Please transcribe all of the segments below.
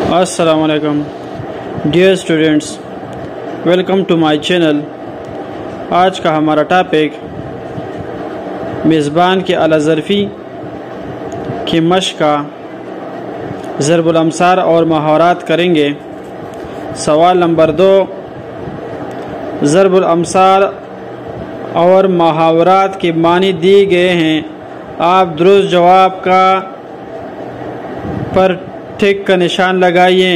السلام علیکم dear students, welcome to my channel. آج کا ہمارا ٹاپک میزبان کے اعلیٰ ظرفی کی مشق کا ضرب الامثال اور محاورات کریں گے۔ سوال نمبر 2، ضرب الامثال اور محاورات کے معنی دیے گئے ہیں، آپ درست جواب پر ٹک کا نشان لگائیے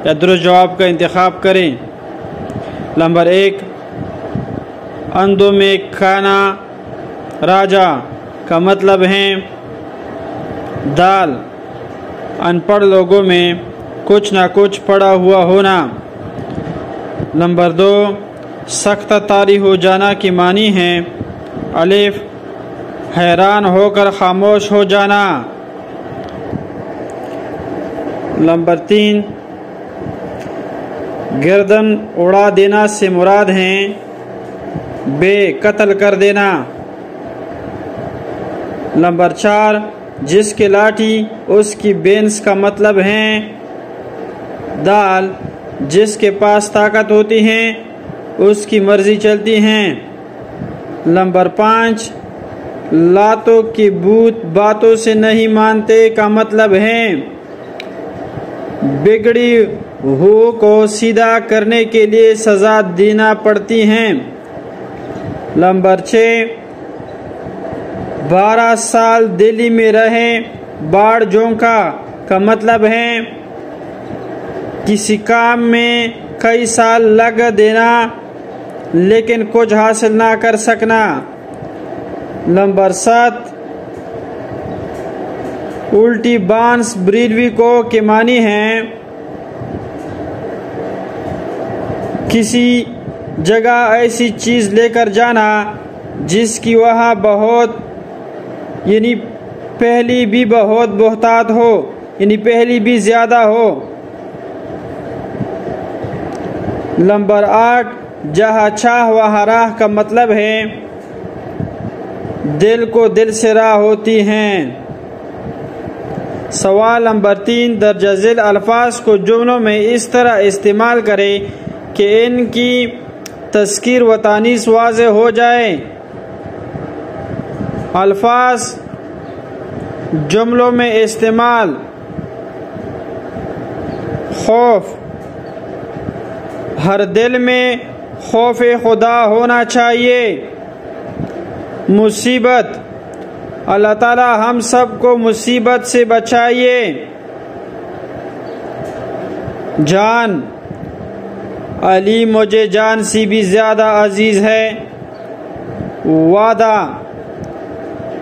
یا درست جواب کا انتخاب کریں۔ نمبر 1، اندھوں میں کھانا راجا کا مطلب ہے دال، ان پڑھ لوگوں میں کچھ نہ کچھ پڑا ہوا ہونا۔ نمبر 2، سخت طاری ہو جانا کے معنی ہے الف، حیران ہو کر خاموش ہو جانا۔ نمبر 3، گردن اڑا دینا سے مراد ہیں بے قتل کر دینا۔ نمبر 4، جس کی لاٹھی اس کی بینس کا مطلب ہے دال، جس کے پاس طاقت ہوتی ہے اس کی مرضی چلتی ہے۔ نمبر 5، لاتوں کی بھوت باتوں سے نہیں مانتے کا مطلب ہے بگڑی ہو کو سیدھا کرنے کے لیے سزا دینا پڑتی ہے۔ نمبر 6، 12 سال دلی میں رہے باڑ جونکا کا مطلب ہے کسی کام میں کئی سال لگا دینا لیکن کچھ حاصل نہ کر سکنا۔ نمبر 7، الٹی بانس بریلوی کو کے معنی ہیں کسی جگہ ایسی چیز لے کر جانا جس کی وہاں بہت پہلی بھی بہت بہتات ہو، پہلی بھی زیادہ ہو۔ نمبر 8، جہاں چاہ وہاں راہ کا مطلب ہے دل کو دل سے راہ ہوتی ہیں۔ سوال نمبر 3، درجہ ذیل الفاظ کو جملوں میں اس طرح استعمال کریں کہ ان کی تذکیر و تانیث واضح ہو جائے۔ الفاظ جملوں میں استعمال: خوف، ہر دل میں خوف خدا ہونا چاہیے۔ مصیبت، اللہ تعالی ہم سب کو مصیبت سے بچائیے۔ جان، علی مجھے جان سے بھی زیادہ عزیز ہے۔ وعدہ،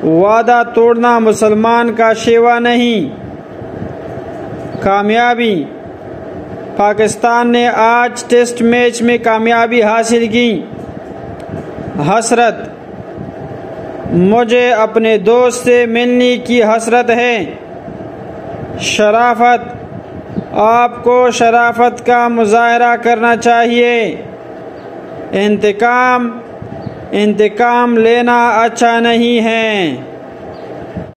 وعدہ توڑنا مسلمان کا شیوا نہیں۔ کامیابی، پاکستان نے آج ٹیسٹ میچ میں کامیابی حاصل کی۔ حسرت، مجھے اپنے دوست سے ملنے کی حسرت ہے۔ شرافت، آپ کو شرافت کا مظاہرہ کرنا چاہیے۔ انتقام، انتقام لینا اچھا نہیں ہے۔